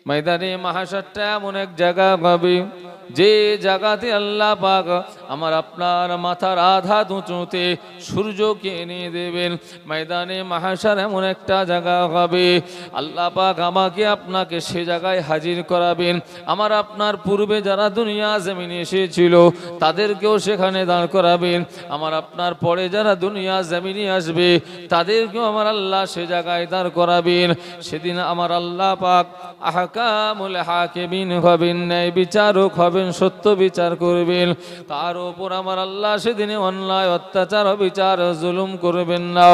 ময়দানে মাহশরটা এমন এক জায়গা হবে যে জায়গাতে আল্লাহ পাক আমার আপনার মাথার আধা উঁচুতে সূর্যকে এনে দেবেন। ময়দানে মাহশর এমন একটা জায়গা হবে আল্লাহ পাক আমাকে আপনাকে সে জায়গায় হাজির করাবেন। আমার আপনার পূর্বে যারা দুনিয়া জমিনে এসেছিল তাদেরকেও সেখানে দাঁড় করাবেন। আমার আপনার পরে যারা দুনিয়া জমিনে আসবে তাদেরকেও আমার আল্লাহ সে জায়গায় দাঁড় করাবেন। সেদিন আমার আল্লাহ পাক আহকামুল হাকিমিন হবেন, ন্যায় বিচারক হবেন, সত্য বিচার করবেন। কার ওপর আমার আল্লাহ সেদিনে অন্যায় অত্যাচার বিচার জুলুম করবেন না।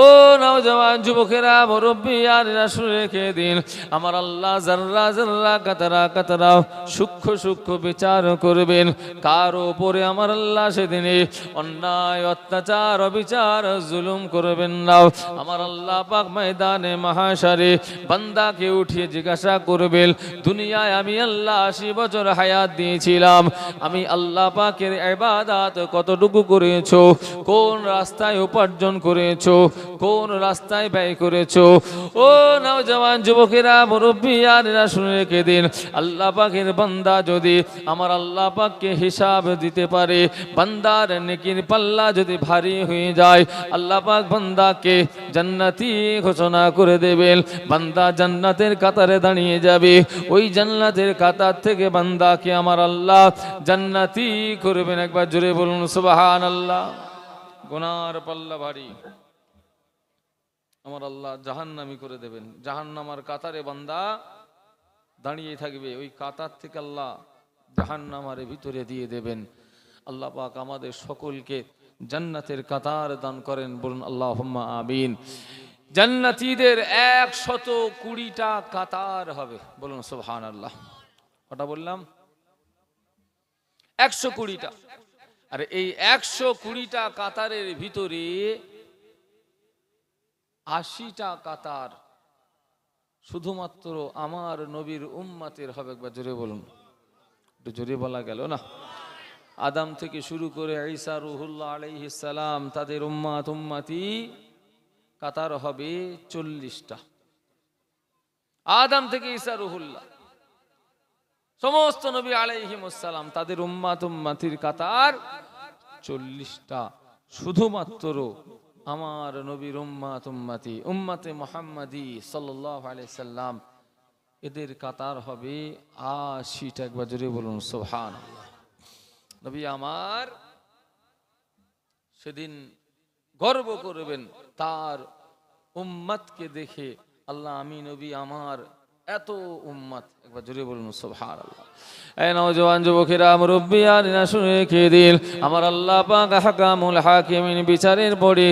ও নওজওয়ান যুবকেরা, মুরব্বিয়ারা, শুনে রেখে দিন, আমার আল্লাহ জাররা জাররা কাতরা কাতরা সূক্ষ্ম সূক্ষ্ম বিচার করবেন। কার ওপরে আমার আল্লাহ সেদিনে অন্যায় অত্যাচার বিচার জুলুম করবেন না। আমার আল্লাহ পাক ময়দানে মাহশরে বান্দাকে উঠিয়ে জিজ্ঞাসা করবেন, দুনিয়ায় আমি আল্লাহ 80 বছর হায়াত দিয়েছিলাম, আমি আল্লাহ পাকের ইবাদত কতটুকু করেছো, কোন রাস্তায় উপার্জন করেছো, কোন রাস্তায় ব্যয় করেছো। ও নওজওয়ান যুবকেরা, মুরব্বিয়ারা, শুনে রেখে দিন, আল্লাহ পাকের বান্দা যদি আমার আল্লাহ পাককে হিসাব দিতে পারে, বান্দার নেকির পাল্লা যদি ভারী হয়ে যায়, আল্লাহ পাক বান্দাকে জান্নাতি ঘোষণা করে দেবেন। বান্দা জান্নাতের কাতারে দাঁড়িয়ে যাবে, ওই জান্নাতের কাতার থেকে বান্দাকে আমার আল্লাহ জান্নাতি করবেন। একবার জোরে বলুন সুবহানাল্লাহ। গুনার পাল্লা ভারী, আমার আল্লাহ জাহান্নামী করে দেবেন। জাহান্নামার কাতারে বান্দা দাঁড়িয়ে থাকবে, ওই কাতার থেকে আল্লাহ জাহান্নামার ভিতরে দিয়ে দেবেন। আল্লাহ পাক আমাদের সকলকে জান্নাতের কাতার দান করেন, বলুন আল্লাহুম্মা আমিন। জান্নাতীদের 120টা কাতার হবে, বলুন সুবহানাল্লাহ। কটা বললাম? 120টা। আর এই 120টা কাতারের ভিতরে 80টা কাতার শুধুমাত্র আমার নবীর উম্মতের হবে। একবার জোরে বলুন, একটু জোরে বলা গেল না। আদম থেকে শুরু করে ঈসা রুহুল্লাহ আলাইহিস সালাম, তাদের উম্মত উম্মতি কাতার হবে 40টা। আদম থেকে ঈসা রুহুল্লাহ সমস্ত নবী আলাইহিমুস সালাম, তাদের উম্মত উম্মতির কাতার 40টা। শুধুমাত্র আমার নবীর উম্মত উম্মতি উম্মতে মুহাম্মাদি সাল্লাল্লাহু আলাইহি সাল্লাম, এদের কাতার হবে 80টা। একবার জোরে বলুন সুবহানাল্লাহ। নবী আমার সেদিন গর্ব করবেন তার উম্মতকে দেখে, আল্লাহ আমি নবী আমার এত উম্মত। একবার জোরে বলুন সুবহানাল্লাহ। এই নওজওয়ান যুবকেরা, মুরব্বিয়ারা, শুনে রেখে দিন, আমার আল্লাহ পাক আহকামুল হাকিমিন বিচারের পরে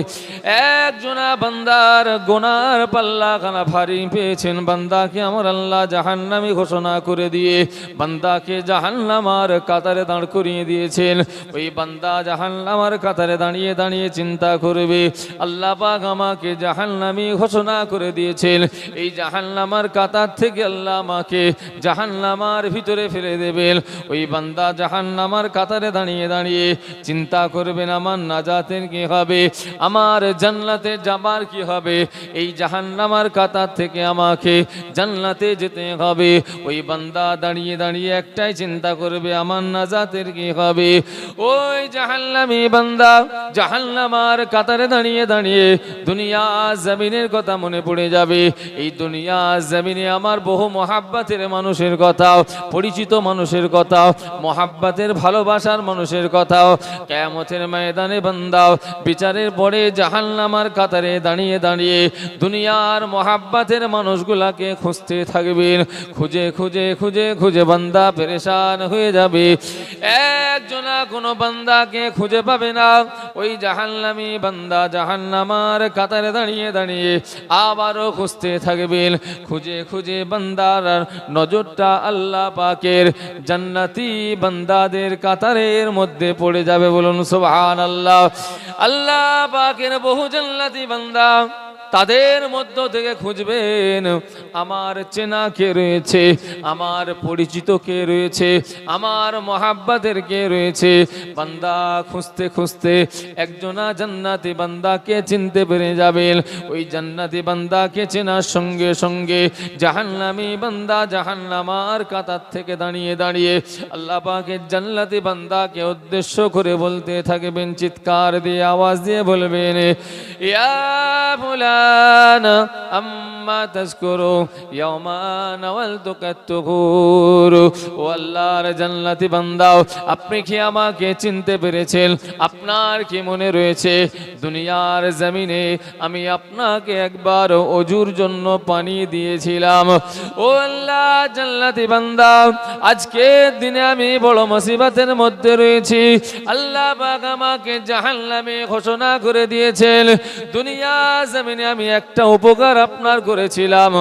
একজনা বান্দার গুনার পাল্লা খানা ভারী পেয়েছেন, বান্দাকে আমার আল্লাহ জাহান্নামী ঘোষণা করে দিয়ে বান্দাকে জাহান্নামার কাতারে দাঁড় করিয়ে দিয়েছেন। ওই বান্দা জাহান্নামার কাতারে দাঁড়িয়ে দাঁড়িয়ে চিন্তা করবে, আল্লাহ পাক আমাকে জাহান্নামী ঘোষণা করে দিয়েছেন, এই জাহান্নামার কাতার থেকে আল্লাহ আমাকে জাহান্নামার ভিতরে ফেলে দেবেন। ওই বান্দা জাহান্নামার কাতারে দাঁড়িয়ে দাঁড়িয়ে চিন্তা করবেন, আমার নাজাতের কি হবে, আমার জান্নাতে যাবার কি হবে, এই জাহান্নামার কাতার থেকে আমাকে জান্নাতে যেতে হবে। ওই বান্দা দাঁড়িয়ে দাঁড়িয়ে একটাই চিন্তা করবে, আমার নাজাতের কি হবে। ওই জাহান্নামী বান্দা জাহান্নামার কাতারে দাঁড়িয়ে দাঁড়িয়ে দুনিয়া জমিনের কথা মনে পড়ে যাবে। এই দুনিয়া জমিনে আমার বহু মহাব্বতের মানুষের কথা, পরিচিত মানুষের কথা, মহাব্বতের ভালোবাসার মানুষের কথা, কিয়ামতের ময়দানে বান্দা বিচারের পরে জাহান্নামার কাতারে দাঁড়িয়ে দাঁড়িয়ে দুনিয়ার মহাব্বতের মানুষগুলাকে খুঁজতে থাকবেন। খুঁজে খুঁজে খুঁজে খুঁজে বান্দা পেরেশান হয়ে যাবে, একজনা কোনো বান্দাকে খুঁজে পাবে না। ওই জাহান্নামী বান্দা জাহান্নামার কাতারে দাঁড়িয়ে দাঁড়িয়ে আবারও খুঁজতে থাকবেন। খুঁজে খুঁজে বান্দার নজরটা আল্লাহ পাকের জান্নাতি বান্দাদের কাতারের মধ্যে পড়ে যাবে, বলুন সুবহানাল্লাহ। আল্লাহ পাকের বহু জান্নাতি বান্দা তাদের মধ্য থেকে খুঁজবেন আমার চেনা কে রয়েছে, আমার পরিচিত কে রয়েছে, আমার মোহাব্বতের কে রয়েছে। বান্দা খুঁজতে খুঁজতে একজনা জান্নাতি বান্দাকে চিনতে পেরে যাবেন। ওই জান্নাতি বান্দাকে চেনার সঙ্গে সঙ্গে জাহান্নামী বান্দা জাহান্নামার কাতার থেকে দাঁড়িয়ে দাঁড়িয়ে আল্লাহ পাকের জান্নাতি বান্দাকে উদ্দেশ্য করে বলতে থাকবেন, চিৎকার দিয়ে আওয়াজ দিয়ে বলবেন, ইয়া ফুলানা আম্মা তাজকুরু ইয়াওমা নাওয়ালতুকাত তুকুর। ও আল্লাহর জান্নাতি বান্দা, আপনি কি আমাকে চিনতে পেরেছেন? আপনার কি মনে রয়েছে দুনিয়ার জমিনে আমি আপনাকে একবার ওযুর জন্য পানি দিয়েছিলাম? ও আল্লাহ জান্নাতি বান্দা, আজকে দিনে আমি বড় মুসিবতের মধ্যে রয়েছি। আল্লাহ পাক আমাকে জাহান্নামে ঘোষণা করে দিয়েছেন। দুনিয়া জমিনে আমি একটা উপকার আপনার করেছিলাম,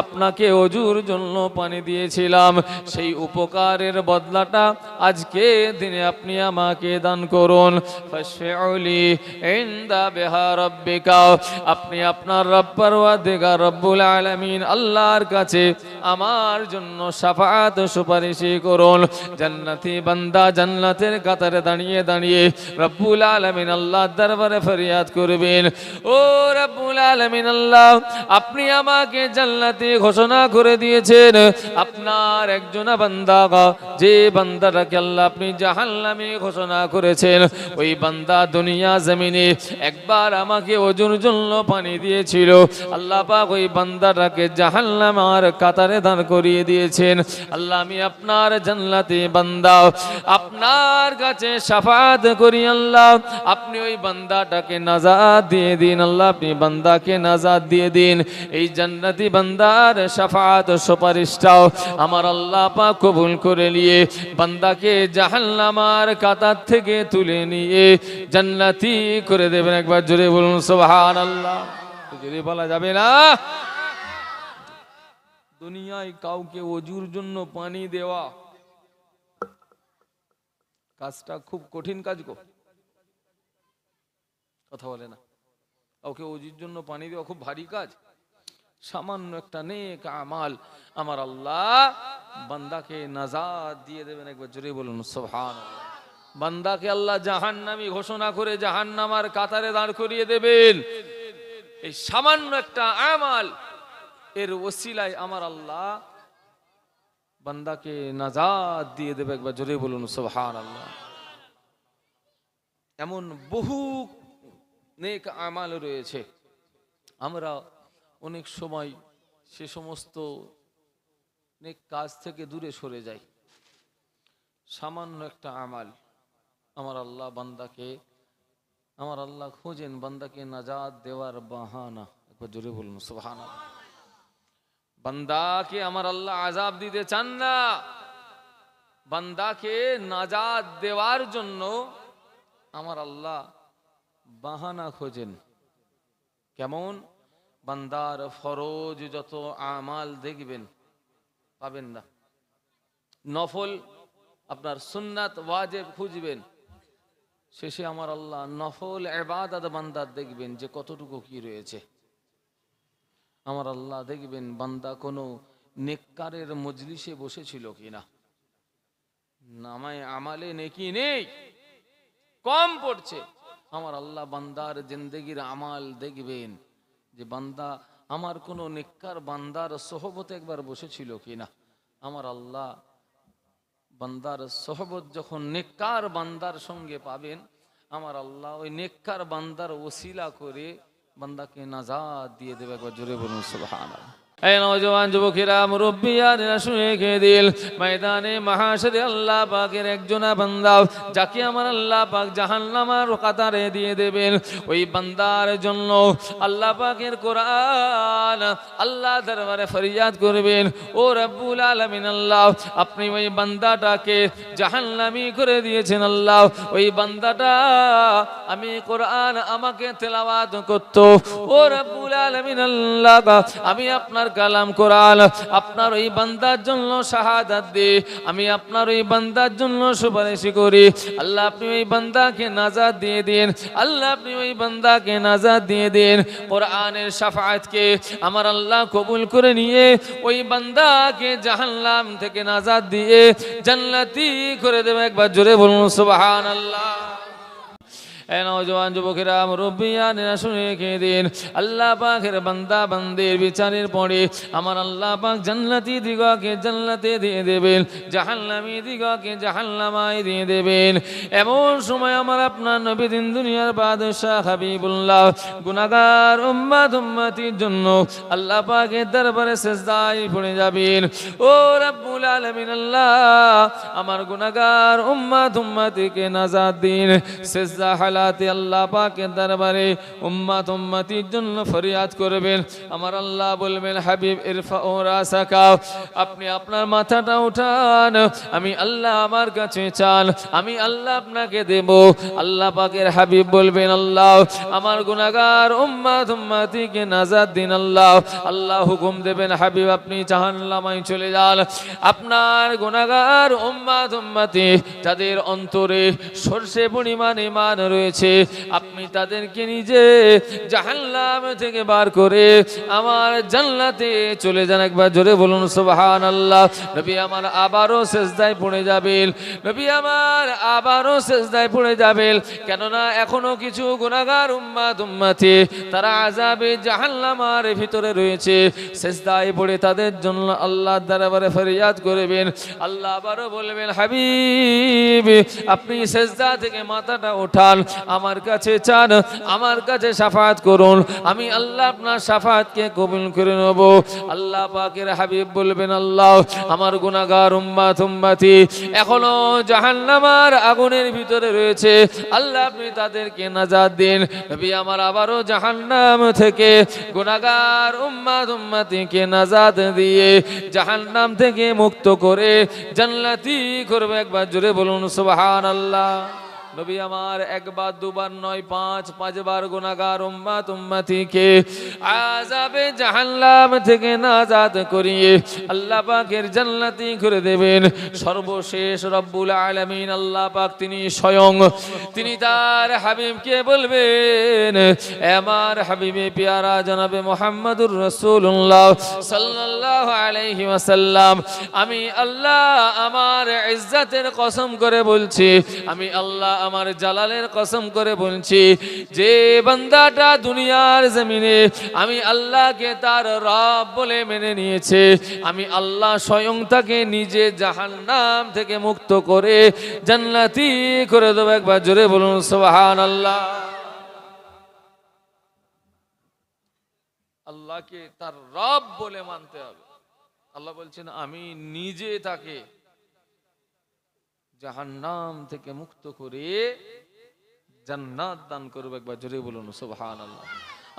আপনাকে ওযুর জন্য পানি দিয়েছিলাম। সেই উপকারের বদলাটা আজকে দিনে আপনি আমাকে দান করুন। ফাশফিউলি ইনদা বিহা রাব্বিকা, আপনি আপনার রব পরওয়ারদিগার রব্বুল আলামিন আল্লাহর কাছে আমার জন্য শাফাআত সুপারিশ করুন। জান্নাতি বান্দা জান্নাতের কাতারে দাঁড়িয়ে দাঁড়িয়ে রব্বুল আলামিন আল্লাহর দরবারে ফরিয়াদ করবেন, ও রব্বুল আলামিন আল্লাহ, আপনি আমাকে জান্নাতি ঘোষণা করে দিয়েছেন। আপনার একজনা বান্দা, যে বান্দাটাকে আল্লাহ আপনি জাহান্নামে ঘোষণা করেছেন, ওই বান্দা দুনিয়া জমিনে একবার আমাকে ওযুর জন্য পানি দিয়েছিল। আল্লাহ পাক ওই বান্দাটাকে জাহান্নামের কাতারে দাঁড় করিয়ে দিয়েছেন। আল্লাহ আমি আপনার জান্নাতি বান্দা, আপনার কাছে শাফাআত করি আল্লাহ, আপনি ওই বান্দাটাকে নাজাত দিয়ে দিন। আল্লাহ আপনি বান্দাকে নাজাত দিয়ে দিন। এই জান্নাতি বান্দার শাফাআত সুপারিশটাও আমার আল্লাহ পাক কবুল করে নিয়ে বান্দাকে জাহান্নামের কাতার থেকে তুলে নিয়ে জান্নাতি করে দেবেন। একবার জোরে বলুন সুবহানাল্লাহ। জোরে বলা যাবে না? দুনিয়ায় কাউকে ওযুর জন্য পানি দেওয়া কাজটা খুব কঠিন কাজ গো, কথা বলে না। কাউকে ওযুর জন্য পানি দেওয়া খুব ভারী কাজ। সামান্য একটা নেক আমাল আমার আল্লাহ বান্দাকে নাজাত দিয়ে দেবেন। একবার জোরে বলুন সুবহানাল্লাহ। বান্দাকে আল্লাহ জাহান্নামী ঘোষণা করে জাহান্নামের কাতারে দাঁড় করিয়ে দেবেন। এই সামান্য একটা আমাল এর ওসিলায় আমার আল্লাহ বান্দাকে নাজাত দিয়ে দেবে। একবার জোরে বলুন সুবহানাল্লাহ। এমন বহু নেক আমাল রয়েছে, আমরা অনেক সময় সে সমস্ত নেক কাজ থেকে দূরে সরে যাই। সামান্য একটা আমাল আমার আল্লাহ বান্দাকে, আমার আল্লাহ খোঁজেন বান্দাকে নাজাত দেওয়ার বাহানা। একবার জোরে বলুন সুবহানাল্লাহ। বান্দাকে আমার আল্লাহ আযাব দিতে চান না, বান্দাকে নাজাত দেওয়ার জন্য আমার আল্লাহ বাহানা খোঁজেন। কেমন? বান্দার ফরজ যত আমাল দেখবেন পাবেন না, নফল আপনার সুন্নাত ওয়াজিব খুঁজবেন, শেষে আমার আল্লাহ নফল ইবাদত বান্দার দেখবেন যে কতটুকু কি রয়েছে। আমার আল্লাহ দেখবেন বান্দা কোনো নেককারের মজলিসে বসেছিল কিনা, নামায় আমালে নেকি নেই, কম পড়ছে। আমার আল্লাহ বান্দার জিন্দেগির আমাল দেখবেন যে বান্দা আমার কোনো নেককার বান্দার সোহবতে একবার বসেছিল কিনা। আমার আল্লাহ বান্দার সোহবত যখন নেককার বান্দার সঙ্গে পাবেন, আমার আল্লাহ ওই নেককার বান্দার ওসিলা করে বান্দাকে নাজাত দিয়ে দেবে। একবার জোরে বলুন সুবহানাল্লাহ। এই নওজওয়ান যুবকেরা, মুরব্বিয়ানেরা শুনে খেয়ে দিল, ময়দানে মাহশরে আল্লাহ পাকের একজনা বান্দা যাকে আমার আল্লাহ পাক জাহান্নামের কাতারে দিয়ে দেবেন, ওই বান্দার জন্য আল্লাহ পাকের কোরআন আল্লাহ দরবারে ফরিয়াদ করবেন, ও রব্বুল আলামিন আল্লাহ, আপনি ওই বান্দাটাকে জাহান্নামী করে দিয়েছেন। আল্লাহ ওই বান্দাটা আমি কোরআন আমাকে তেলাওয়াত করত, ও রব্বুল আলামিন আল্লাহ, আমি আপনার কালাম কোরআন আপনার ওই বান্দার জন্য শাহাদাত দে, আমি আপনার ওই বান্দার জন্য সুপারিশ করি। আল্লাহ আপনি ওই বান্দাকে নাজাত দিয়ে দিন, আল্লাহ আপনি ওই বান্দাকে নাজাত দিয়ে দিন। কোরআনের শাফাআতকে আমার আল্লাহ কবুল করে নিয়ে ওই বান্দাকে জাহান্নাম থেকে নাজাত দিয়ে জান্নাতি করে দেবে। একবার জোরে বলুন সুবহানাল্লাহ। নওজোয়ান যুবকেরা মুরব্বিয়ানেরা শুনে রেখে দিন, আল্লাহ পাকের বান্দা বান্দির বিচারের পরে আমার আল্লাহ পাক জান্নাতি দিগকে জান্নাতে দিয়ে দেবেন, জাহান্নামী দিগকে জাহান্নামায় দিয়ে দেবেন। এমন সময় আমার আপনার নবী দিন দুনিয়ার বাদশাহ হাবিবুল্লাহ গুনাহগার উম্মতির জন্য আল্লাহ পাকের দরবারে সিজদায় পড়ে যাবেন। ও রব্বুল আলামিন, আল্লাহ আমার গুনাহগার উম্মতিকে নাজাত দিন। সিজদা হালাতে আল্লাহ পাকের দরবারে উম্মতির জন্য ফরিয়াদ করবেন। আমার আল্লাহ বলবেন, হাবিব ইরফাউ রাসাকা, আপনি আপনার মাথাটা উঠান, আমি আল্লাহ আমার কাছে চান, আমি আল্লাহ আপনাকে দেব। আল্লাহ পাকের হাবিব বলবেন, আল্লাহ আমার গুনাহগার উম্মতিকে নাজাত দিন। আল্লাহ হুকুম দেবেন, হাবিব আপনি জাহান্নামে চলে যান। আপনার গুনাহগার উম্মতি যাদের অন্তরে সরষে পরিমাণ ঈমান রয়েছে, আপনি তাদেরকে নিজে জাহান্নাম থেকে বার করে আমার জান্নাতে চলে যান। একবার জোরে বলুন সুবহানাল্লাহ। নবী আমার আবারও সিজদায় পড়ে যাবেন, নবী আমার আবারও সিজদায় পড়ে যাবেন। কেননা এখনো কিছু গুনাহগার উম্মতি তারা আযাবে জাহান্নামের ভিতরে রয়েছে। সিজদায় পড়ে তাদের জন্য আল্লাহর দরবারে ফরিয়াদ করবেন। আল্লাহ আবারও বলবেন, হাবিব আপনি সিজদা থেকে মাথাটা ওঠান, আমার কাছে চান, আমার কাছে শাফাআত করুন, আমি আল্লাহ আপনার শাফাআতকে কবুল করে নেব। আল্লাহ পাকের হাবিব বলবেন, আল্লাহ আমার গুনাহগার উম্মতি এখনো জাহান্নামের আগুনের ভিতরে রয়েছে, আল্লাহ আপনি তাদেরকে নাজাত দিন। নবী আমার আবারও জাহান্নাম থেকে গুনাহগার উম্মতিকে নাজাত দিয়ে জাহান্নাম থেকে মুক্ত করে জান্নাতি করবে। একবার জোরে বলুন সুবহানাল্লাহ। নবী আমার একবার দুবার নয়, পাঁচবার গুনাহগার উম্মতিকে আযাবে জাহান্নাম থেকে নাজাত করিয়ে আল্লাহ পাকের জান্নাতি করে দেবেন। সর্বশেষ রব্বুল আলামিন আল্লাহ পাক তিনি স্বয়ং তিনি তার হাবিবকে বলবেন, আমার হাবিবে পেয়ারা জনাবে মুহাম্মদুর রাসূলুল্লাহ সাল্লাল্লাহু আলাইহি ওয়াসাল্লাম, আমি আল্লাহ আমার ইজ্জতের কসম করে বলছি, আমি আল্লাহ আমার জালালের কসম করে বলছি, যে বান্দাটা দুনিয়ার জমিনে আমি আল্লাহকে তার রব বলে মেনে নিয়েছে, আমি আল্লাহ স্বয়ং তাকে নিজে জাহান্নাম থেকে মুক্ত করে জান্নাতি করে দেব। একবার জোরে বলুন সুবহানাল্লাহ। আল্লাহকে তার রব বলে মানতে হবে। আল্লাহ বলছেন, আমি নিজে তাকে জাহান্নাম থেকে মুক্ত করে জান্নাত দান করব। একবার জোরে বলুন সুবহানাল্লাহ।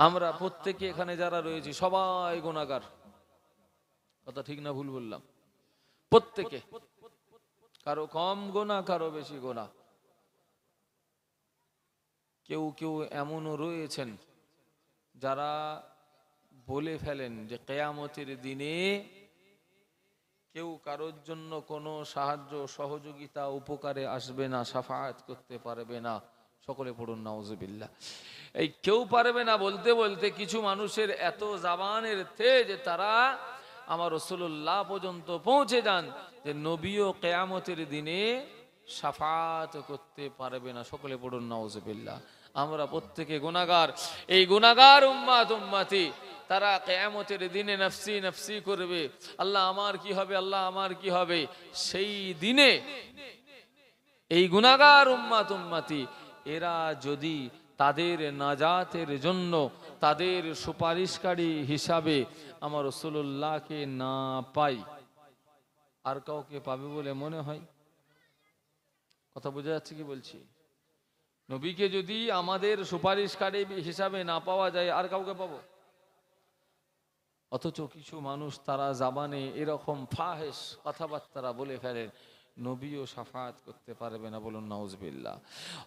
আমরা প্রত্যেকে এখানে যারা রয়েছি সবাই গুনাহগার, কথা ঠিক না ভুল বললাম? প্রত্যেকে, কারো কম গুনাহ কারো বেশি গুনাহ। কেউ কেউ এমনও রয়েছেন যারা বলে ফেলেন যে কিয়ামতের দিনে কেউ কারোর জন্য কোনো সাহায্য সহযোগিতা উপকারে আসবে না, শাফাআত করতে পারবে না। সকলে পড়ুন নাউজুবিল্লাহ। এই কেউ পারবে না বলতে বলতে কিছু মানুষের এত জাবানের তেজ, তারা আমার রাসূলুল্লাহ পর্যন্ত পৌঁছে যান যে নবীও কিয়ামতের দিনে শাফাআত করতে পারবে না। সকলে পড়ুন নাউজুবিল্লাহ। আমরা প্রত্যেকে গুনাহগার। এই গুনাহগার উম্মতি তারা কিয়ামতের দিনে নফসি নফসি করবে, আল্লাহ আমার কি হবে, আল্লাহ আমার কি হবে। সেই দিনে এই গুনাহগার উম্মতি এরা যদি তাদের নাজাতের জন্য তাদের সুপারিশকারী হিসাবে আমার রাসূলুল্লাহকে না পাই, আর কাউকে পাবে বলে মনে হয়? কথা বোঝা যাচ্ছে কি বলছি? নবীকে যদি আমাদের সুপারিশকারী হিসাবে না পাওয়া যায়, আর কাউকে পাবো? অথচ কিছু মানুষ তারা জাবানে এরকম ফাহেশ কথাবার্তা বলে ফেলেন, নবীও শাফাত করতে পারবে না, বলুন নাউজুবিল্লাহ।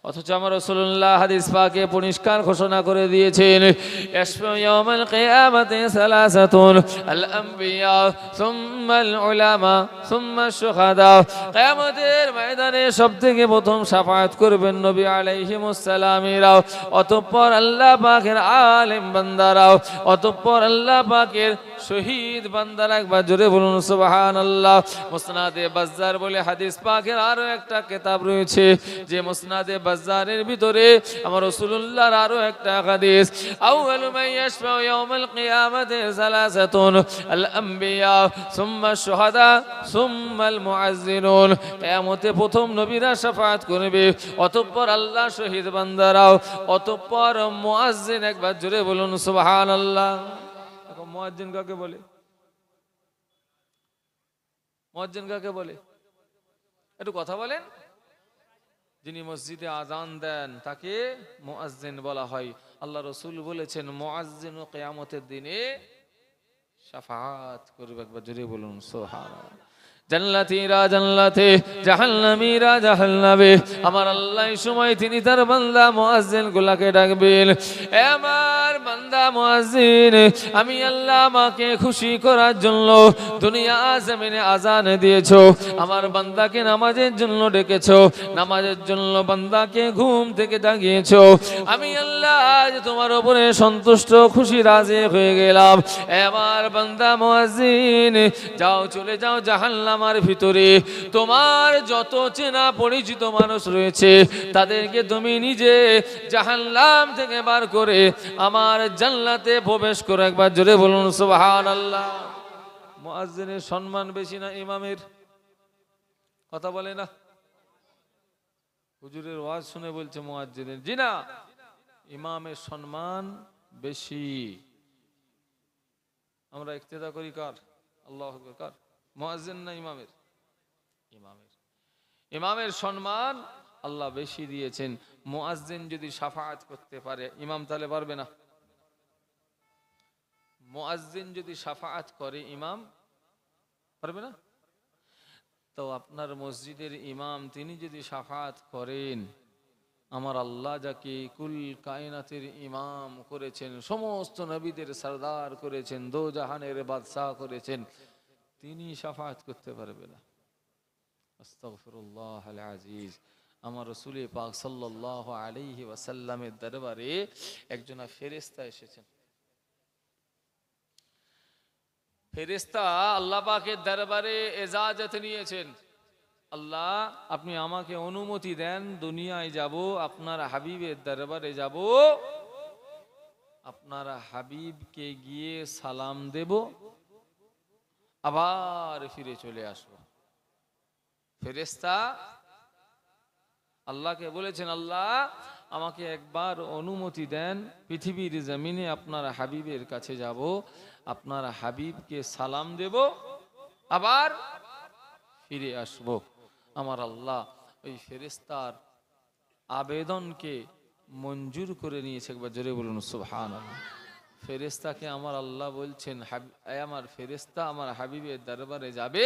অথচ আমার রাসূলুল্লাহ হাদিস পাকে পরিষ্কার ঘোষণা করে দিয়েছেন, ইয়াশফাউ ইয়াউমাল কিয়ামাতি সালাসাতুন আল আম্বিয়া সুম্মাল উলামা সুম্মাশ শুহাদা। কিয়ামতের ময়দানে সবথেকে প্রথম শাফাত করবেন নবী আলাইহিমুস সালামেরাও, অতঃপর আল্লাহ পাকের আলেম বান্দারাও, অতঃপর আল্লাহ পাকের শহীদ বান্দারা। একবার জোরে বলুন সুবহানাল্লাহ। মুসনাদে বাজ্জার বলে হাদিস পাকের আরো একটা কিতাব রয়েছে, যে মুসনাদে বাজ্জারের ভিতরে আমার রাসূলুল্লাহর আরো একটা হাদিস, আউয়ালু মান ইয়াশফাউ ইয়াউমাল কিয়ামাতি সালাসাতুন আল আম্বিয়া সুম্মা শুহাদা সুম্মাল মুআজ্জিনুন। কিয়ামতে প্রথম নবীরা শাফাত করবে, অতঃপর আল্লাহ শহীদ বান্দারাও, অতঃপর মুআজ্জিন। একবার জোরে বলুন সুবহানাল্লাহ। মুয়াজ্জিন কাকে বলে? মুয়াজ্জিন কাকে বলে? একটু কথা বলেন। যিনি মসজিদে আজান দেন তাকে মুয়াজ্জিন বলা হয়। আল্লাহ রাসূল বলেছেন মুয়াজ্জিন কিয়ামতের দিনে শাফাআত করবে। একবার জোরে বলুন সুবহানাল্লাহ। জান্নাতীরা জান্নাতে, জাহান্নামীরা জাহান্নামে। আমার আল্লাহ এই সময় তিনি তার বান্দা মুয়াজ্জিন গুলাকে ডাকবেন, এ আমার বান্দা মুয়াজ্জিন, আমি আল্লাহ আমাকে খুশি করার জন্য দুনিয়া জমিনে আজান দিয়েছো, আমার বান্দাকে নামাজের জন্য ডেকেছো, নামাজের জন্য বান্দাকে ঘুম থেকে জাগিয়েছো। আমি আল্লাহ আজ তোমার উপরে সন্তুষ্ট খুশি রাজি হয়ে গেলাম। এ আমার বান্দা মুয়াজ্জিন, যাও চলে যাও জাহান্নাম আমার ভিতরে। তোমার যত চেনা পরিচিত মানুষ রয়েছে তাদেরকে তুমি নিজে জাহান্নাম থেকে বার করে আমার জান্নাতে প্রবেশ করো। একবার জোরে বলুন সুবহানাল্লাহ। মুয়াজ্জিনের সম্মান বেশি না ইমামের? কথা বলে না? হুজুরের ওয়াজ শুনে বলছে মুয়াজ্জিনের, জি না, ইমামের সম্মান বেশি। আমরা ইক্তেদা করি কার? আল্লাহু আকবার। কার? মুয়াজ্জিন না ইমামের? ইমামের। ইমামের সম্মান আল্লাহ বেশি দিয়েছেন। মুয়াজ্জিন যদি শাফাআত করতে পারে, ইমাম তাহলে পারবে না? মুয়াজ্জিন যদি শাফাআত করে, ইমাম পারবে না? তো আপনার মসজিদের ইমাম তিনি যদি শাফাআত করেন, আমার আল্লাহ যাকে কুল কায়নাতের ইমাম করেছেন, সমস্ত নবীদের সরদার করেছেন, দো জাহানের বাদশাহ করেছেন, তিনি শাফাআত করতে পারবে না? আস্তাগফিরুল্লাহ আল আজিজ। আমার রাসূল পাক সাল্লাল্লাহু আলাইহি ওয়াসাল্লামের দরবারে একজন ফেরেশতা এসেছেন। ফেরেশতা আল্লাহ পাকের দরবারে ইজাজত নিয়েছেন, আল্লাহ আপনি আমাকে অনুমতি দেন, দুনিয়ায় যাব, আপনার হাবিবের দরবারে যাব, আপনার হাবিবকে গিয়ে সালাম দেব, আবার ফিরে চলে আসবো। ফেরেশতা আল্লাহকে বলেছেন, আল্লাহ আমাকে একবার অনুমতি দেন, পৃথিবীর জমিনে আপনার হাবিবের কাছে যাব, আপনার হাবিবকে সালাম দেব, আবার ফিরে আসব। আমার আল্লাহ ওই ফেরেশতার আবেদনকে মঞ্জুর করে নিয়েছে। একবার জোরে বলুন সুবহানাল্লাহ। ফেরেশতাকে আমার আল্লাহ বলছেন, আমার ফেরেশতা আমার হাবিবের দরবারে যাবে,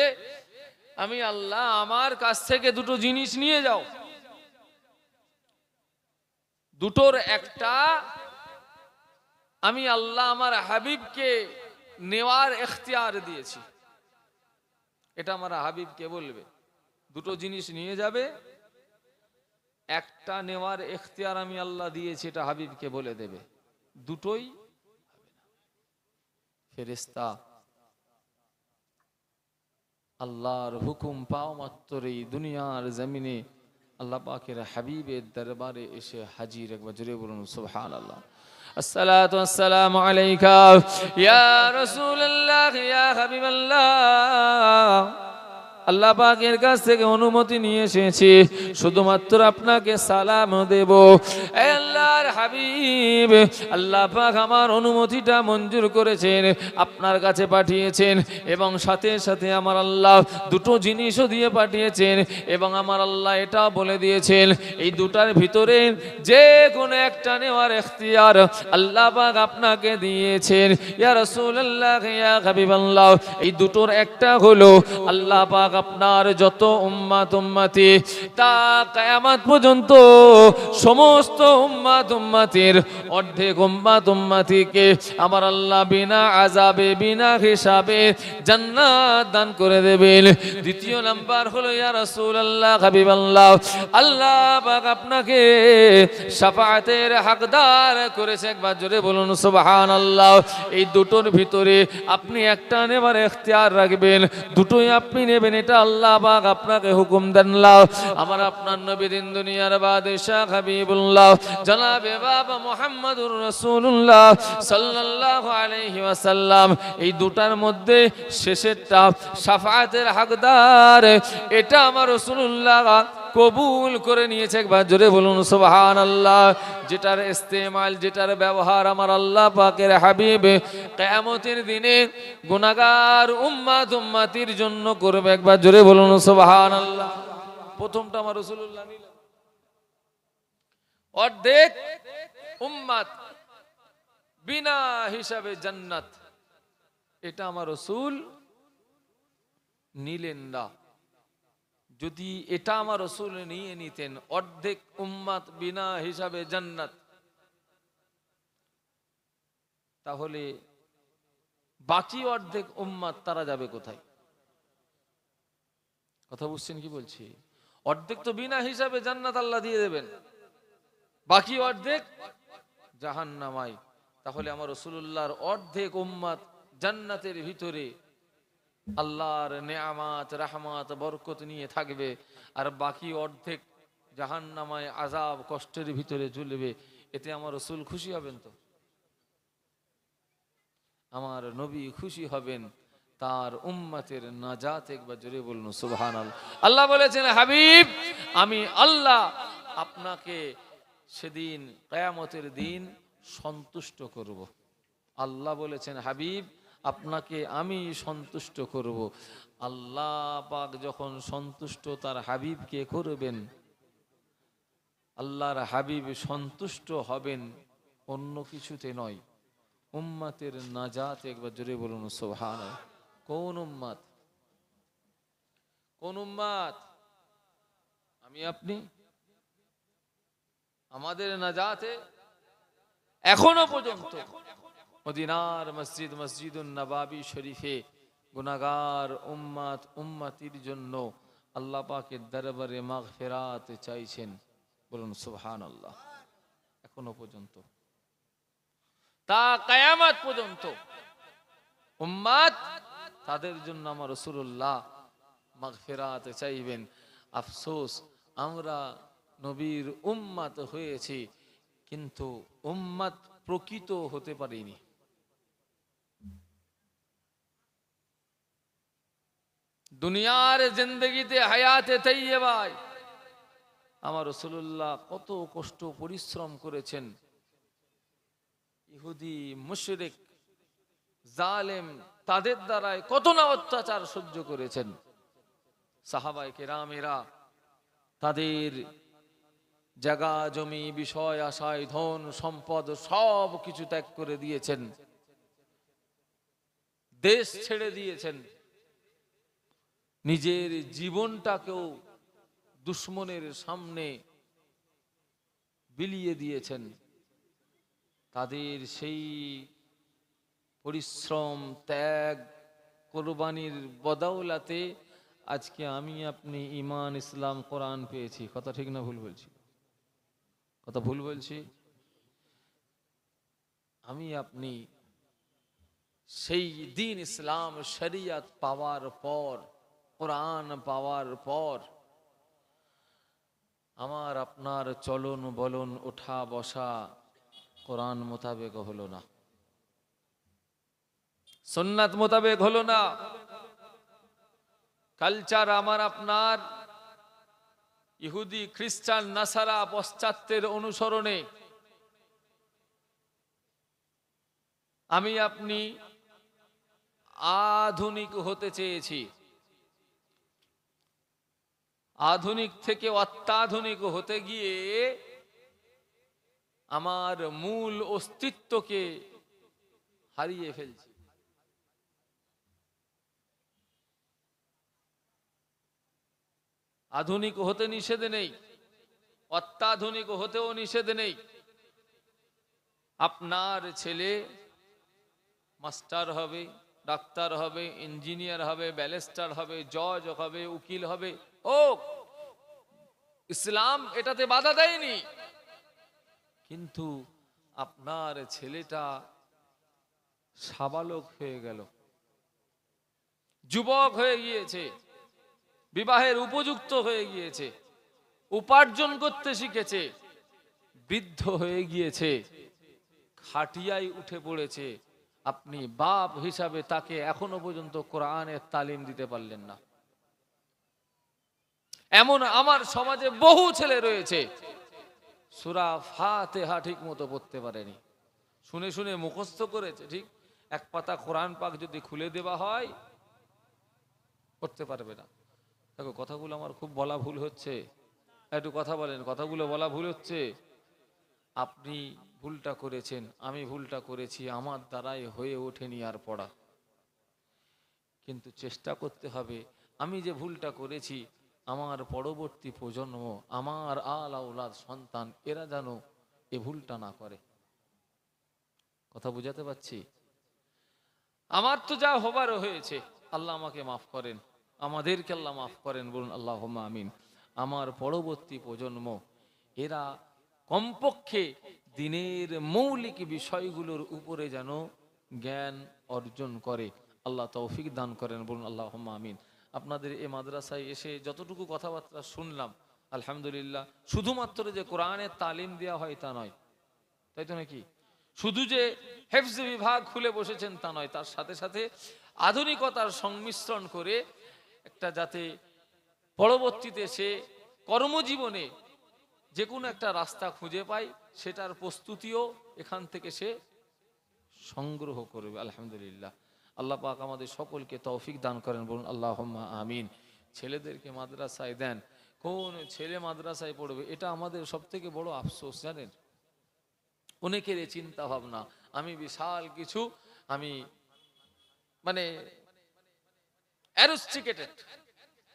আমি আল্লাহ আমার কাছ থেকে দুটো জিনিস নিয়ে যাও। দুটোর একটা আমি আল্লাহ আমার হাবিবকে নেওয়ার ইখতিয়ার দিয়েছি। এটা আমার হাবিবকে বলবে, দুটো জিনিস নিয়ে যাবে, একটা নেওয়ার ইখতিয়ার আমি আল্লাহ দিয়েছি, এটা হাবিবকে বলে দেবে, দুটোই ফেরেশতা আল্লাহর হুকুম পাওয়া মাত্রই দুনিয়ার জমিনে আল্লাহ পাকের হাবিবের দরবারে এসে হাজির। একবার জোরে বলুন সুবহানাল্লাহ। আসসালাতু ওয়াসসালামু আলাইকা ইয়া রাসূলুল্লাহ ইয়া হাবিবাল্লাহ। আল্লাহ পাকের কাছ থেকে অনুমতি নিয়ে এসেছি, শুধুমাত্র আপনাকে সালাম দেব। হে আল্লাহর হাবিব, আল্লাহ পাক আমার অনুমতিটা মঞ্জুর করেছেন, আপনার কাছে পাঠিয়েছেন, এবং সাথে সাথে আমার আল্লাহ দুটো জিনিসও দিয়ে পাঠিয়েছেন, এবং আমার আল্লাহ এটা বলে দিয়েছেন এই দুটার ভিতরে যে কোনো একটা নেওয়ার ইখতিয়ার আল্লাহ পাক আপনাকে দিয়েছেন। ইয়া রাসূলুল্লাহ ইয়া হাবিবাল্লাহ, এই দুটোর একটা হলো আল্লাহ পাক পাক আপনার যত উম্মাত উম্মতি তা কিয়ামত পর্যন্ত সমস্ত উম্মাত উম্মতির অর্ধেক উম্মাত উম্মতিকে আমার আল্লাহ বিনা আযাবে বিনা হিসাবে জান্নাত দান করে দেবেন। দ্বিতীয় নাম্বার হলো ইয়া রাসূলুল্লাহ হাবিবাল্লাহ, আল্লাহ পাক আপনাকে শাফাআতের হকদার করেছে। একবার জোরে বলুন সুবহানাল্লাহ। এই দুটোর ভিতরে আপনি একটা নেবার ইখতিয়ার রাখবেন, দুটোই আপনি নেবেন, এটা আল্লাহ পাক আপনাকে হুকুম দেন। আমার আপনার নবী দিন দুনিয়ার বাদশাহ হাবিবুল্লাহ জনাবে বাবা মুহাম্মদুর রাসূলুল্লাহ সাল্লাল্লাহু আলাইহি ওয়াসাল্লাম এই দুটার মধ্যে শেষেরটা শাফাআতের হকদার, এটা আমার রাসূলুল্লাহ কবুল করে নিয়েছে। একবার জোরে বলুন সুবহানাল্লাহ। যেটার ইস্তেমাল, যেটার ব্যবহার আমার আল্লাহ পাকের হাবিব কিয়ামতের দিনে গুনাহগার উম্মাত উম্মতির জন্য করবে। একবার জোরে বলুন সুবহানাল্লাহ। প্রথমটা আমার রাসূলুল্লাহ নিলেন, অর্ধেক উম্মাত বিনা হিসাবে জান্নাত, এটা আমার রাসূল নিলেন না। যদি এটা আমার রাসূল নিয়ে নিতেন, অর্ধেক উম্মাত বিনা হিসাবে জান্নাত, তাহলে বাকি অর্ধেক উম্মাত তারা যাবে কোথায়? কথা বুঝছেন কি বলছি? অর্ধেক তো বিনা হিসাবে জান্নাত আল্লাহ দিয়ে দেবেন, বাকি অর্ধেক জাহান্নামায়। তাহলে আমার রাসূলুল্লাহর অর্ধেক উম্মাত জান্নাতের ভিতরে আল্লাহর নেয়ামত রহমত বরকত নিয়ে থাকবে, আর বাকি অর্ধেক জাহান্নামায় আযাব কষ্টের ভিতরে ঝুলবে। এতে আমার রাসূল খুশি হবেন? তো আমার নবী খুশি হবেন, তার উম্মতের নাজাত। একবার জোরে বলুন সুবহানাল্লাহ। আল্লাহ বলেছেন, হাবিব আমি আল্লাহ আপনাকে সেদিন কিয়ামতের দিন সন্তুষ্ট করব। আল্লাহ বলেছেন, হাবিব আপনাকে আমি সন্তুষ্ট করব। আল্লাহ পাক যখন সন্তুষ্ট তার হাবিবকে করবেন, আল্লাহর হাবিব সন্তুষ্ট হবেন অন্য কিছুতে নয়, উম্মতের নাজাত। একবার জোরে বলুন সুবহানাল্লাহ। কোন উম্মত? কোন উম্মত? আমি আপনি? আমাদের নাজাতে এখনো পর্যন্ত মদিনার মসজিদ মসজিদুন নববী শরীফে গুনাহগার উম্মত উম্মতির জন্য আল্লাহ পাকের দরবারে মাগফিরাত চাইছেন। বলুন সুবহানাল্লাহ। এখনো পর্যন্ত, তা কিয়ামত পর্যন্ত উম্মত তাদের জন্য আমার রাসূলুল্লাহ মাগফিরাত চাইবেন। আফসোস, আমরা নবীর উম্মত হয়েছি কিন্তু উম্মত প্রকৃত হতে পারিনি। দুনিয়ার জিন্দেগিতে হায়াতে তাইয়্যিবায় আমার রাসূলুল্লাহ কত কষ্ট পরিশ্রম করেছেন। ইহুদি মুশরিক জালেম তাদের দ্বারাই কত না অত্যাচার সহ্য করেছেন। সাহাবায়ে কেরামেরা তাদের জায়গা জমি বিষয় আশায় ধন সম্পদ সব কিছু ত্যাগ করে দিয়েছেন, দেশ ছেড়ে দিয়েছেন, নিজের জীবনটাকেও দুশমনের সামনে বিলিয়ে দিয়েছেন। তাদের সেই পরিশ্রম ত্যাগ কোরবানির বদৌলতে আজকে আমি আপনি ঈমান ইসলাম কোরআন পেয়েছি। কথা ঠিক না ভুল বলছি? কথা ভুল বলছি? আমি আপনি সেই দ্বীন ইসলাম শরিয়ত পাওয়ার পর, কোরআন পাওয়ার পর আমার আপনার চলন বলন ওঠা বসা কোরআন মোতাবেক হলো না, সুন্নাত মোতাবেক হলো না। কালচার আমার আপনার ইহুদি খ্রিস্টান নাসারা পশ্চাত্যের অনুসরণে আমি আপনি আধুনিক হতে চেয়েছি, আধুনিক থেকে অত্যাধুনিক হতে গিয়ে আমার মূল অস্তিত্বকে হারিয়ে ফেলছি। আধুনিক হতে নিষেধ নেই, অত্যাধুনিক হতেও নিষেধ নেই। আপনার ছেলে মাস্টার হবে, ডাক্তার হবে, ইঞ্জিনিয়ার হবে, ব্যারিস্টার হবে, জজ হবে, উকিল হবে, ও ইসলাম এটাতে বাধা দেয়নি। কিন্তু আপনার ছেলেটা সাবালক হয়ে গেল, যুবক হয়ে গিয়েছে, বিবাহের উপযুক্ত হয়ে গিয়েছে, উপার্জন করতে শিখেছে, বৃদ্ধ হয়ে গিয়েছে, খাটিয়ায় উঠে পড়েছে, আপনি বাপ হিসাবে তাকে এখনো পর্যন্ত কোরআনের তালিম দিতে পারলেন না। এমন আমার সমাজে বহু ছেলে রয়েছে সূরা ফাতিহা ঠিক মতো পড়তে পারেনি, শুনে শুনে মুখস্থ করেছে ঠিক, এক পাতা কোরআন পাক যদি খুলে দেওয়া হয় পড়তে পারবে না। দেখো কথাগুলো আমার খুব বলা ভুল হচ্ছে, একটু কথা বলেন, কথাগুলো বলা ভুল হচ্ছে। আপনি ভুলটা করেছেন, আমি ভুলটা করেছি, আমার দ্বারাই হয়ে ওঠেনি আর পড়া, কিন্তু চেষ্টা করতে হবে আমি যে ভুলটা করেছি আমার পরবর্তী প্রজন্ম, আমার আল আওলাদ সন্তান, এরা যেন এ ভুলটা না করে। কথা বুঝাতে পারছি? আমার তো যা হবার হয়েছে, আল্লাহ আমাকে মাফ করেন, আমাদেরকে আল্লাহ মাফ করেন, বলুন আল্লাহুম্মা আমিন। আমার পরবর্তী প্রজন্ম এরা কমপক্ষে দিনের মৌলিক বিষয়গুলোর উপরে যেন জ্ঞান অর্জন করে। আল্লাহ তৌফিক দান করেন, বলুন আল্লাহুম্মা আমিন। আপনাদের এই মাদ্রাসায় এসে যতটুকু কথাবার্তা শুনলাম আলহামদুলিল্লাহ, শুধুমাত্র যে কোরআনের তালিম দেওয়া হয় তা নয়, তাই তো নাকি? শুধু যে হেফজ বিভাগ খুলে বসেছেন তা নয়, তার সাথে সাথে আধুনিকতার সংমিশ্রণ করে একটা, যাতে পরবর্তীতে সে কর্মজীবনে যে কোনো একটা রাস্তা খুঁজে পায়, সেটার প্রস্তুতিও এখান থেকে সে সংগ্রহ করবে। আলহামদুলিল্লাহ, আল্লাহ পাক আমাদের সকলকে তৌফিক দান করেন, বলুন আল্লাহুম্মা আমিন। ছেলেদেরকে মাদ্রাসায় দেন, কোন ছেলে মাদ্রাসায় পড়বে এটা আমাদের সব থেকে বড় আফসোস, জানেন? অনেকের এই চিন্তা ভাবনা আমি বিশাল কিছু, আমি মানে অ্যারিস্টিকেটেড,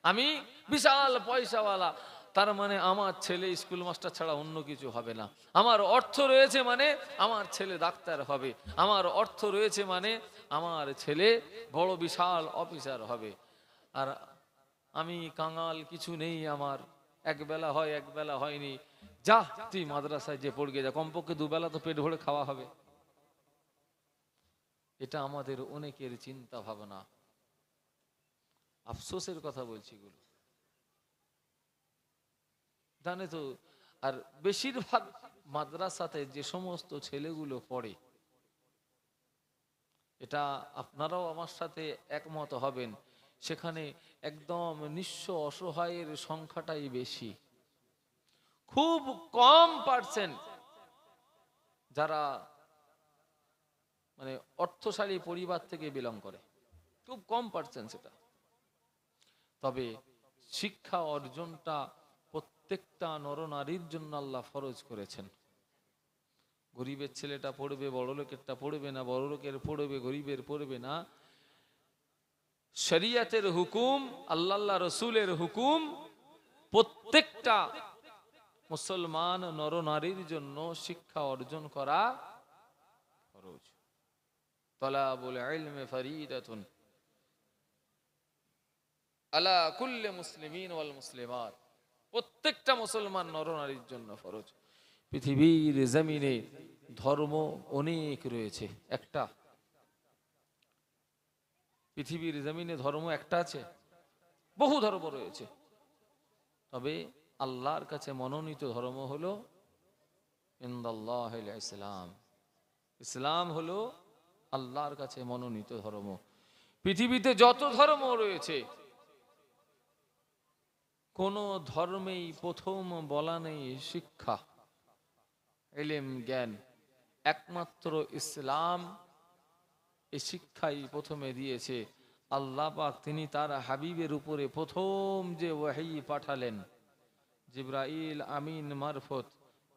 আমি বিশাল পয়সাওয়ালা, তার মানে আমার ছেলে স্কুল মাস্টার ছাড়া অন্য কিছু হবে না, আমার অর্থ রয়েছে মানে আমার ছেলে ডাক্তার হবে, আমার অর্থ রয়েছে মানে আমার ছেলে বড় বিশাল অফিসার হবে। আর আমি কাঙাল, কিছু নেই আমার, একবেলা হয় একবেলা হয়নি, যা তুই মাদ্রাসায় যে পড়গে যা, কমপক্ষে দুবেলা তো পেট ভরে খাওয়া হবে। এটা আমাদের অনেকের চিন্তা ভাবনা, আফসোসের কথা বলছি গুলো, জানে তো। আর বেশিরভাগ মাদ্রাসাতে যে সমস্ত ছেলেগুলো পড়ে, এটা আপনারাও আমার সাথে একমত হবেন, সেখানে একদম নিঃস্ব অসহায়ের সংখ্যাটাই বেশি। খুব কম পার্সেন্ট যারা মানে অর্থশালী পরিবার থেকে বিলং করে, খুব কম পার্সেন্ট সেটা। তবে শিক্ষা অর্জনটা প্রত্যেকটা নরনারীর জন্য আল্লাহ ফরজ করেছেন। গরিবের ছেলেটা পড়বে, বড় লোকেরটা পড়বে না, বড় লোকের পড়বে, গরিবের পড়বে না। শরিয়তের হুকুম, আল্লাহ রসুলের হুকুম, প্রত্যেকটা মুসলমান নরনারীর জন্য শিক্ষা অর্জন করা ফরজ। তালাবুল ইলমি ফরিদাতুন আলা কুল্লি মুসলিমিন ওয়াল মুসলিমাত, প্রত্যেকটা মুসলমান নরনারীর জন্য ফরজ। পৃথিবীর জমিনে ধর্ম অনেক রয়েছে, একটা পৃথিবীর জমিনে ধর্ম একটা আছে, বহু ধর্ম রয়েছে, তবে আল্লাহর কাছে মনোনীত ধর্ম হলো ইনদাল্লাহিল ইসলাম। ইসলাম হলো আল্লাহর কাছে মনোনীত ধর্ম। পৃথিবীতে যত ধর্ম রয়েছে কোন ধর্মেই প্রথম বলা নেই শিক্ষা, ইলম, জ্ঞান, একমাত্র ইসলাম এই শিক্ষাই প্রথমে দিয়েছে। আল্লাহ পাক তিনি তার হাবিবের উপরে প্রথম যে ওয়াহী পাঠালেন জিবরাইল আমিন মারফত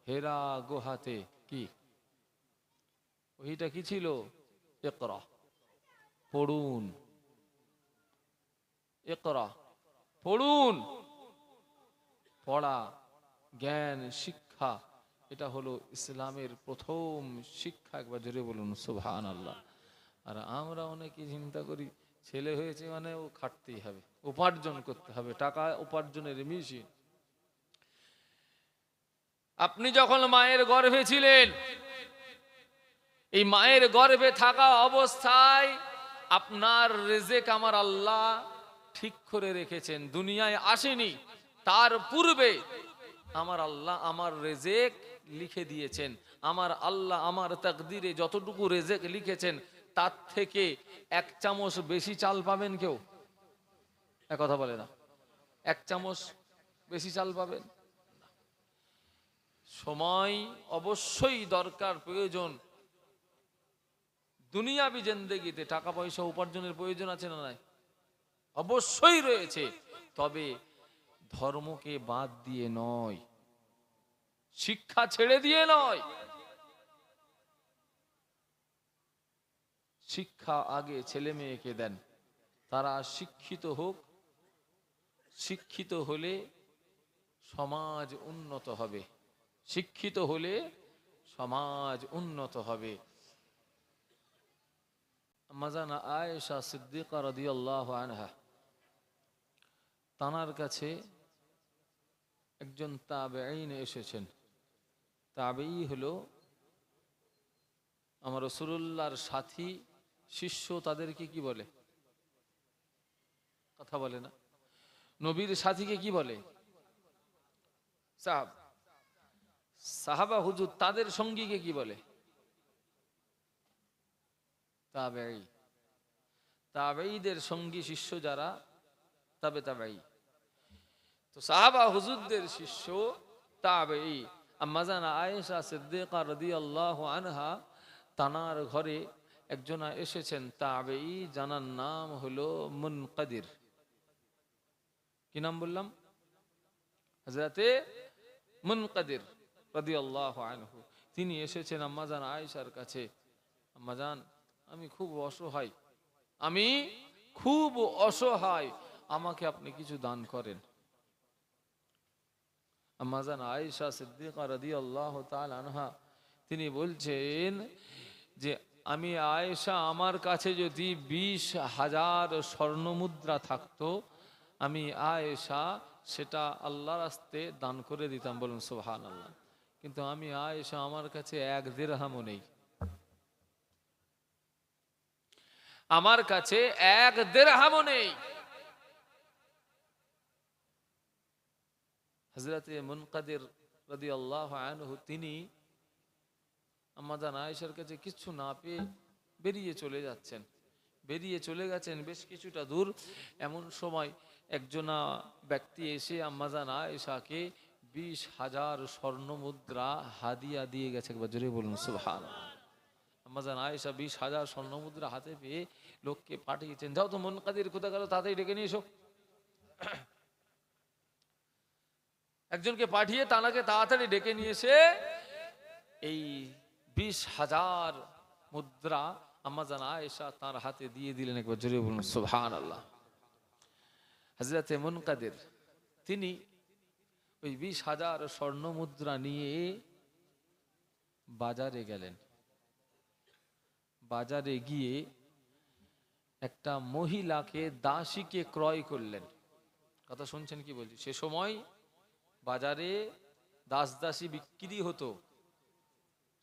হেরা গুহাতে, কি ওহিটা কি ছিল? ইকরা, পড়ুন, ইকরা পড়ুন। পড়া, জ্ঞান, শিক্ষা, এটা হলো ইসলামের প্রথম শিক্ষা। একবার জোরে বলুন সুবহানাল্লাহ। আর আমরা অনেকে চিন্তা করি ছেলে হয়েছে মানে ও খাটতেই হবে, উপার্জন করতে হবে, টাকা উপার্জনের মেশিন। আপনি যখন মায়ের গর্ভে ছিলেন, এই মায়ের গর্ভে থাকা অবস্থায় আপনার রিজিক আমার আল্লাহ ঠিক করে রেখেছেন। দুনিয়ায় আসেনি, তার পূর্বে আমার আল্লাহ আমার রিজিক লিখে দিয়েছেন। আমার আল্লাহ আমার তাকদিরে যতটুকু রিজিক লিখেছেন তার থেকে 1 চামচ বেশি চাল পাবেন কেউ? এক কথা বলে না। 1 চামচ বেশি চাল পাবেন? সময় অবশ্যই দরকার, প্রয়োজন। দুনিয়াবি জিন্দেগিতে টাকা পয়সা উপার্জনের প্রয়োজন আছে না নাই? অবশ্যই রয়েছে, তবে ধর্মকে বাদ দিয়ে নয়, শিক্ষা ছেড়ে দিয়ে নয়। শিক্ষা আগে ছেলে মেয়েকে দেন, তারা শিক্ষিত হোক। শিক্ষিত হলে সমাজ উন্নত হবে, শিক্ষিত হলে সমাজ উন্নত হবে। আম্মাজান আয়েশা সিদ্দিকা রাদিয়াল্লাহু আনহা, তানার কাছে একজন তাবেঈন এসেছেন। তাবেঈ হলো আমার রাসূলুল্লাহর সাথী, শিষ্য। তাদেরকে কি বলে? কথা বলে না। নবীর সাথীকে কি বলে? সাহাব। সাহাবা হুজুর, তাদের সঙ্গীকে কি বলে? তাবেঈ। তাবেঈদের সঙ্গী শিষ্য যারা, তাবেঈ। তো সাহাবা হুজুরদের শিষ্য তাবেঈ। আম্মাজান আয়েশা সিদ্দিকা রাদিয়াল্লাহু আনহা, তানার ঘরে একজন এসেছেন তাবেঈ, জানার নাম হলো মুনকাদির। কি নাম বললাম? হযরতে মুনকাদির রাদিয়াল্লাহু আনহু। তিনি এসেছেন আম্মাজান আয়েশার কাছে। আম্মাজান, আমি খুব অসহায়, আমি খুব অসহায়, আমাকে আপনি কিছু দান করেন। আম্মাজান আয়েশা সিদ্দিকা রাদিয়াল্লাহু তাআলা আনহা, তিনি বলছেন যে আমি আয়েশা, আমার কাছে যদি 20,000 স্বর্ণমুদ্রা থাকতো, আমি আয়েশা সেটা আল্লাহর রাস্তায় দান করে দিতাম। বলুন সুবহানাল্লাহ। কিন্তু আমি আয়েশা, আমার কাছে 1 দিরহামও নেই, আমার কাছে 1 দিরহামও নেই। হযরতে মুনকাদির রাদিয়াল্লাহু আনহু, তিনি আম্মাজান আয়েশার কাছে কিছু না পেয়ে বেরিয়ে চলে যাচ্ছেন। বেরিয়ে চলে গেছেন বেশ কিছুটা দূর। এমন সময় একজনা ব্যক্তি এসে আম্মাজান আয়েশাকে 20,000 স্বর্ণমুদ্রা হাদিয়া দিয়ে গেছে। একবার জোরে বলুন সুবহানাল্লাহ। আম্মাজান আয়েশা 20,000 স্বর্ণমুদ্রা হাতে পেয়ে লোককে পাঠিয়েছেন, যাও তো মুনকাদির কোথায় গেল, তাড়াতাড়ি ডেকে নিয়ে এসো। একজনকে পাঠিয়ে তানাকে তাড়াতাড়ি ডেকে নিয়ে এসে এই 20,000 মুদ্রা আম্মাজান আয়েশা তার হাতে দিয়ে দিলেন। একবার জোরে বলুন সুবহানাল্লাহ। হযরতে মুনকাদির তিনি ওই 20,000 স্বর্ণ মুদ্রা নিয়ে বাজারে গেলেন। বাজারে গিয়ে একটা মহিলাকে, দাসীকে ক্রয় করলেন। কথা শুনছেন কি বলছি? সে সময় বাজারে দাস দাসী বিক্রি হতো।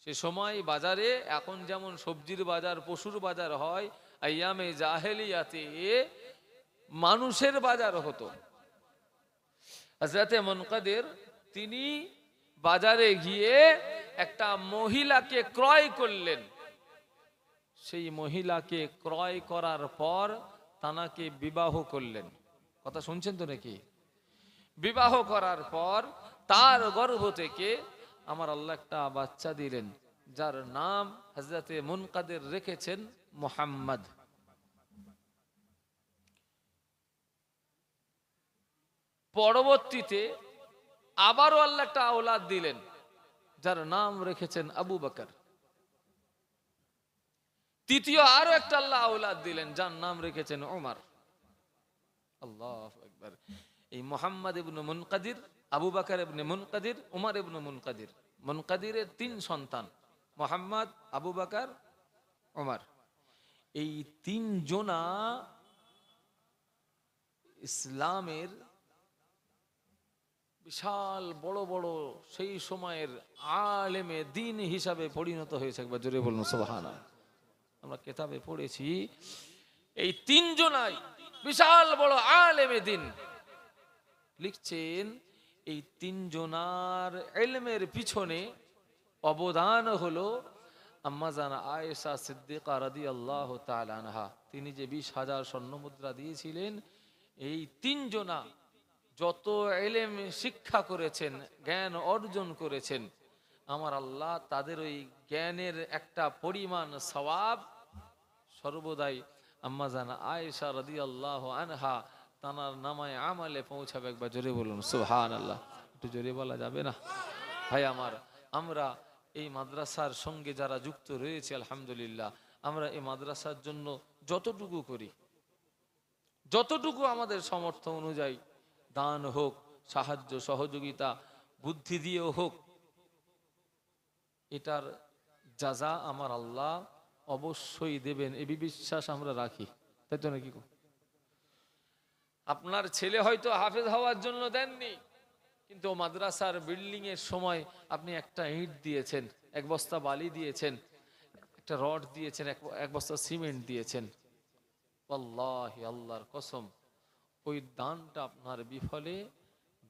সে সময় বাজারে এখন যেমন সবজির বাজার, পশুর বাজার হয়, আইয়ামে জাহেলিয়াতে মানুষের বাজার হতো। হযরতে মুনকাদির তিনি বাজারে গিয়ে একটা মহিলাকে ক্রয় করলেন। সেই মহিলাকে ক্রয় করার পর তানাকে বিবাহ করলেন। কথা শুনছেন তো নাকি? বিবাহ করার পর তার গর্ভ থেকে আমার আল্লাহ একটা বাচ্চা দিলেন, যার নাম হযরতে মুনকাদির রেখেছেন মুহাম্মদ। পরবর্তীতে আবারও আল্লাহ একটা আওলাদ দিলেন, যার নাম রেখেছেন আবু বকর। তৃতীয় আরো একটা আল্লাহ আওলাদ দিলেন, যার নাম রেখেছেন ওমর। আল্লাহু আকবার। এই মুহাম্মদ ইবনে মুনকাদির, আবু বকর ইবনে মুনকাদির, উমর ইবনে মুনকাদির, মুনকাদিরের 3 সন্তান, মুহাম্মদ, আবু বকর, উমর। এই 3 জনা ইসলামের বিশাল বড় বড় সেই সময়ের আলেমে দিন হিসাবে পরিণত হয়েছে। একবার জোরে বলুন সুবহানাল্লাহ। আমরা কিতাবে পড়েছি এই 3 জনাই বিশাল বড় আলেমে দিন। লিখছেন এই 3 জনার ইলমের পিছনে অবদান হলো আম্মা জান আয়েশা সিদ্দিকা রাদিয়াল্লাহু তাআলা আনহা। তিনি যে 20,000 স্বর্ণ মুদ্রা দিয়েছিলেন, এই 3 জনা যত ইলম শিক্ষা করেছেন, জ্ঞান অর্জন করেছেন, আমার আল্লাহ তাদের ওই জ্ঞানের একটা পরিমাণ সওয়াব সর্বদাই আম্মা জান আয়েশা রাদিয়াল্লাহু আনহা তানার নামায় আমলে পৌঁছাবে। একবার জোরে বলুন সুবহানাল্লাহ। একটু জোরে বলা যাবে না? ভাই আমার, আমরা এই মাদ্রাসার সঙ্গে যারা যুক্ত রয়েছে আলহামদুলিল্লাহ, আমরা এই মাদ্রাসার জন্য যতটুকু করি, যতটুকু আমাদের সামর্থ্য অনুযায়ী দান হোক, সাহায্য সহযোগিতা বুদ্ধি দিয়েও হোক, এটার জাযা আমার আল্লাহ অবশ্যই দেবেন, এই বিশ্বাস আমরা রাখি। তাই তো নাকি? আপনার ছেলে হয়তো হাফেজ হওয়ার জন্য দেননি, কিন্তু মাদ্রাসার বিল্ডিং এর সময় আপনি একটা ইট দিয়েছেন, 1 বস্তা বালি দিয়েছেন, একটা রড দিয়েছেন, 1 বস্তা সিমেন্ট দিয়েছেন। আল্লাহি, আল্লাহর কসম, ওই দানটা আপনার বিফলে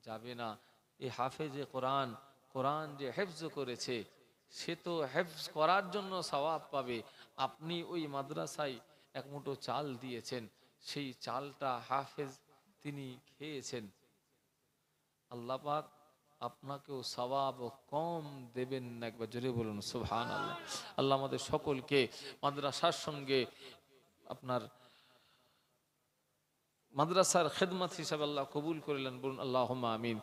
যাবে না। এই হাফেজে কোরআন, কোরআন যে হেফজ করেছে, সে তো হেফজ করার জন্য সওয়াব পাবে। আপনি ওই মাদ্রাসায় 1 মুঠো চাল দিয়েছেন, সেই চালটা হাফেজ তিনি খেয়েছেন, আল্লাহ পাক আপনাকেও সওয়াব কম দেবেন না। একবার জোরে বলুন সুবহানাল্লাহ। আল্লাহ আমাদের সকলকে মাদ্রাসার সঙ্গে আপনার মাদ্রাসার খেদমত হিসাবে আল্লাহ কবুল করলেন। বলুন আল্লাহুম্মা আমিন।